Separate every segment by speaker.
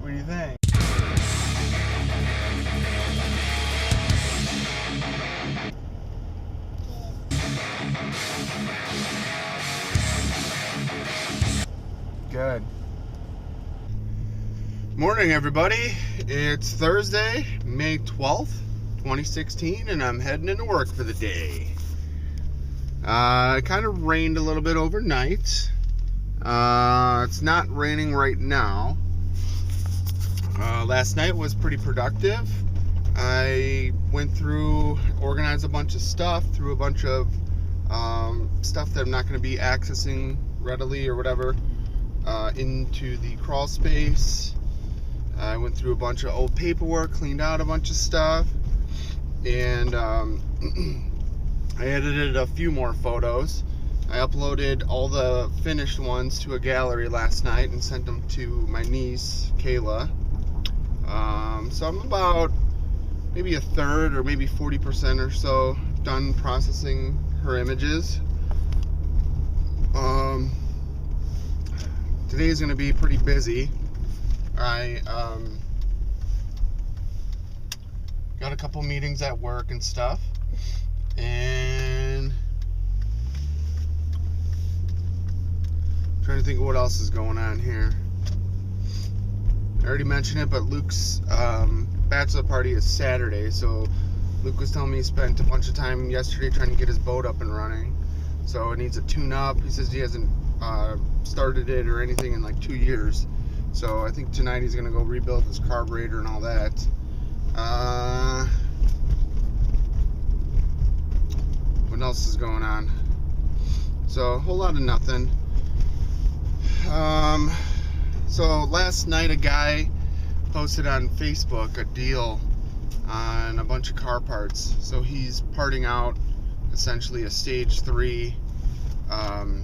Speaker 1: What do you think? Good. Morning, everybody. It's Thursday, May 12th, 2016, and I'm heading into work for the day. It kind of rained a little bit overnight. It's not raining right now. Last night was pretty productive. I went through, organized a bunch of stuff, threw a bunch of stuff that I'm not going to be accessing readily or whatever into the crawl space. I went through a bunch of old paperwork, cleaned out a bunch of stuff, and I edited a few more photos. I uploaded all the finished ones to a gallery last night and sent them to my niece, Kayla. So I'm about maybe a third or maybe 40% or so done processing her images. Today is going to be pretty busy. I got a couple meetings at work and stuff, and I'm trying to think of what else is going on here. I already mentioned it, but Luke's bachelor party is Saturday, so Luke was telling me he spent a bunch of time yesterday trying to get his boat up and running, so it needs a tune-up. He says he hasn't started it or anything in like 2 years. So I think tonight he's gonna go rebuild his carburetor and all that. What else is going on? So a whole lot of nothing. So last night a guy posted on Facebook a deal on a bunch of car parts. So he's parting out essentially a stage 3 Audi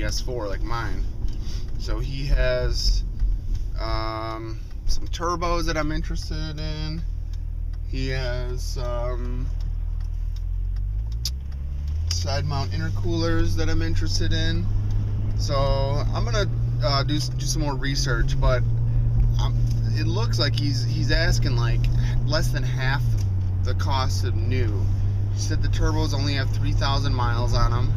Speaker 1: S4 like mine. So he has some turbos that I'm interested in. He has side mount intercoolers that I'm interested in. So I'm gonna do some more research, but it looks like he's asking like less than half the cost of new. He said the turbos only have 3,000 miles on them.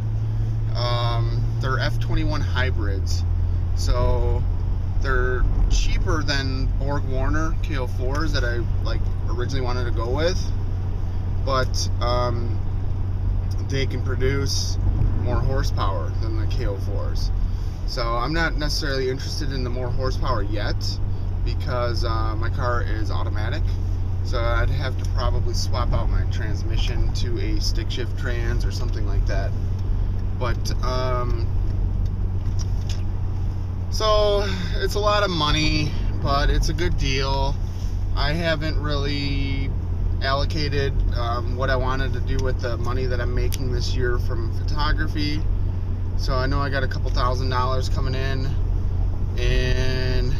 Speaker 1: They're F21 hybrids. So they're cheaper than Borg Warner KO4s that I like originally wanted to go with, but they can produce more horsepower than the KO4s. So I'm not necessarily interested in the more horsepower yet because my car is automatic. So I'd have to probably swap out my transmission to a stick shift trans or something like that. But so it's a lot of money, but it's a good deal. I haven't really allocated what I wanted to do with the money that I'm making this year from photography. So I know I got a couple $1,000s coming in, and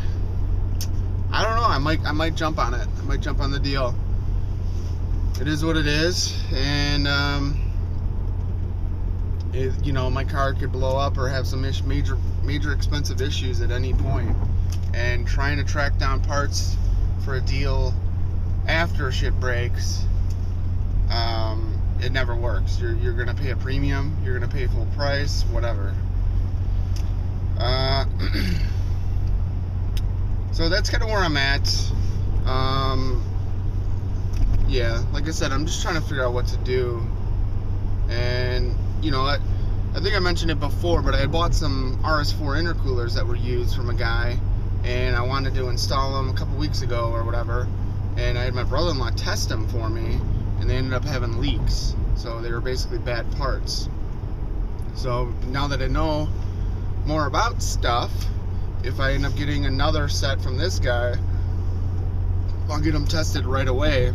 Speaker 1: I don't know. I might jump on it. I might jump on the deal. It is what it is, and you know, my car could blow up or have some major expensive issues at any point, and trying to track down parts for a deal after shit breaks, it never works. You're gonna pay a premium, you're gonna pay full price, whatever. So that's kind of where I'm at. Yeah, like I said, I'm just trying to figure out what to do. And you know, I think I mentioned it before, but I had bought some RS4 intercoolers that were used from a guy, and I wanted to install them a couple weeks ago or whatever, and I had my brother-in-law test them for me, and they ended up having leaks. So they were basically bad parts. So now that I know more about stuff, if I end up getting another set from this guy, I'll get them tested right away.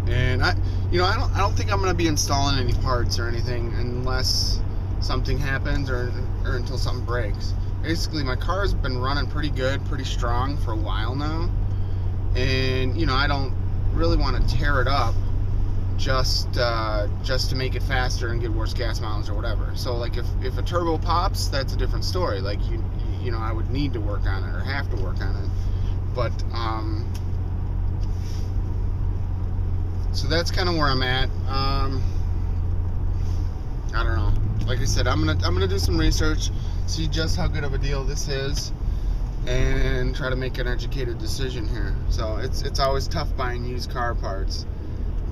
Speaker 1: And I don't think I'm gonna be installing any parts or anything unless something happens or until something breaks. Basically, my car's been running pretty good, pretty strong for a while now, and you know, I don't really want to tear it up just to make it faster and get worse gas mileage or whatever. So like if a turbo pops, that's a different story. Like you know, I would need to work on it or have to work on it. But so that's kind of where I'm at. I don't know. Like I said, I'm gonna do some research, see just how good of a deal this is, and try to make an educated decision here. So it's always tough buying used car parts,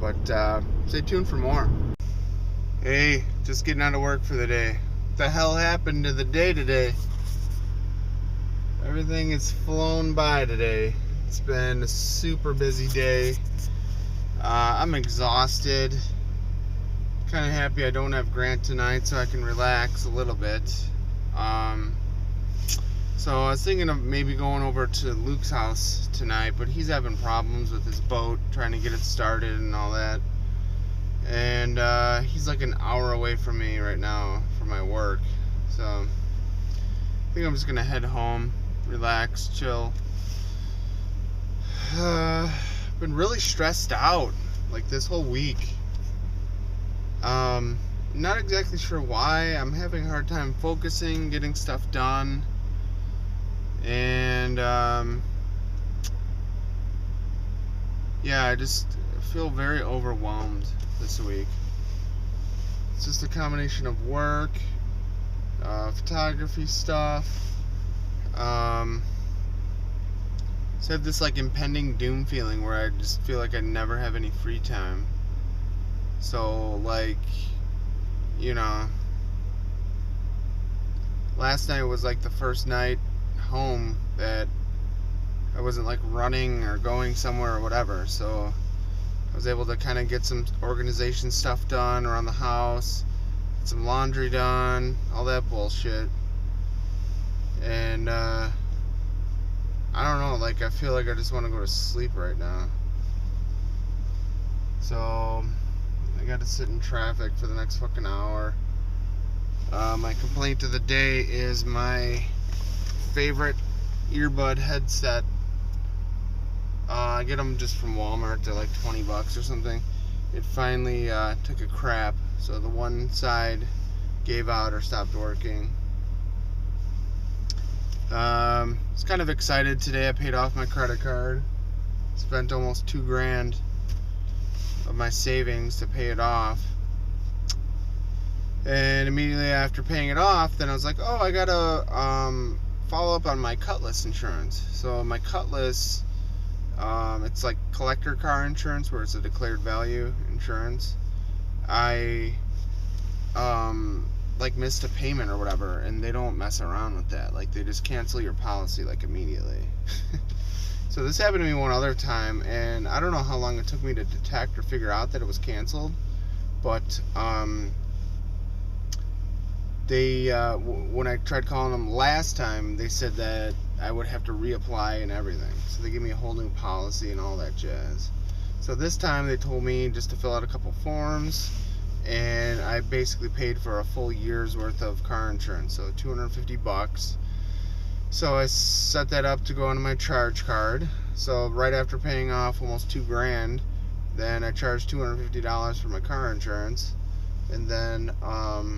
Speaker 1: but stay tuned for more. Hey, just getting out of work for the day. What the hell happened to the day today? Everything has flown by today. It's been a super busy day. I'm exhausted. Kind of happy I don't have Grant tonight, so I can relax a little bit. So I was thinking of maybe going over to Luke's house tonight, but he's having problems with his boat, trying to get it started and all that. And he's like an hour away from me right now for my work. So I think I'm just gonna head home, relax, chill. Been really stressed out like this whole week. Not exactly sure why. I'm having a hard time focusing, getting stuff done, and yeah, I just feel very overwhelmed this week. It's just a combination of work, photography stuff. So I have this like impending doom feeling where I just feel like I never have any free time. So like, you know, last night was like the first night home that I wasn't like running or going somewhere or whatever. So I was able to kind of get some organization stuff done around the house, get some laundry done, all that bullshit. And I don't know, like I feel like I just want to go to sleep right now. So I got to sit in traffic for the next fucking hour. My complaint of the day is my favorite earbud headset. I get them just from Walmart. They're like 20 bucks or something. It finally took a crap. So the one side gave out or stopped working. I was kind of excited today. I paid off my credit card. Spent almost $2,000 of my savings to pay it off. And immediately after paying it off, then I was like, oh, I gotta follow up on my Cutlass insurance. So my Cutlass, it's like collector car insurance where it's a declared value insurance. I like missed a payment or whatever, and they don't mess around with that. Like they just cancel your policy like immediately. So this happened to me one other time, and I don't know how long it took me to detect or figure out that it was canceled, but they when I tried calling them last time, they said that I would have to reapply and everything. So they gave me a whole new policy and all that jazz. So this time they told me just to fill out a couple forms, and I basically paid for a full year's worth of car insurance, so $250. So I set that up to go onto my charge card. So right after paying off almost $2,000, then I charged $250 for my car insurance, and then I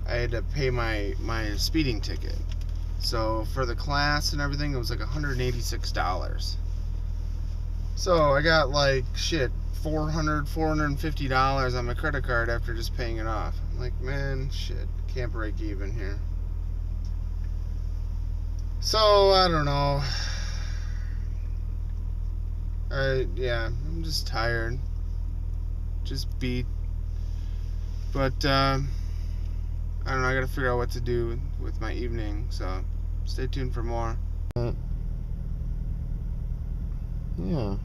Speaker 1: had to pay my speeding ticket. So for the class and everything, it was like $186. So I got like shit, $450 on my credit card after just paying it off. I'm like, man, shit, can't break even here. So I don't know. Yeah, I'm just tired, just beat. But I don't know. I gotta figure out what to do with my evening. So stay tuned for more. Yeah.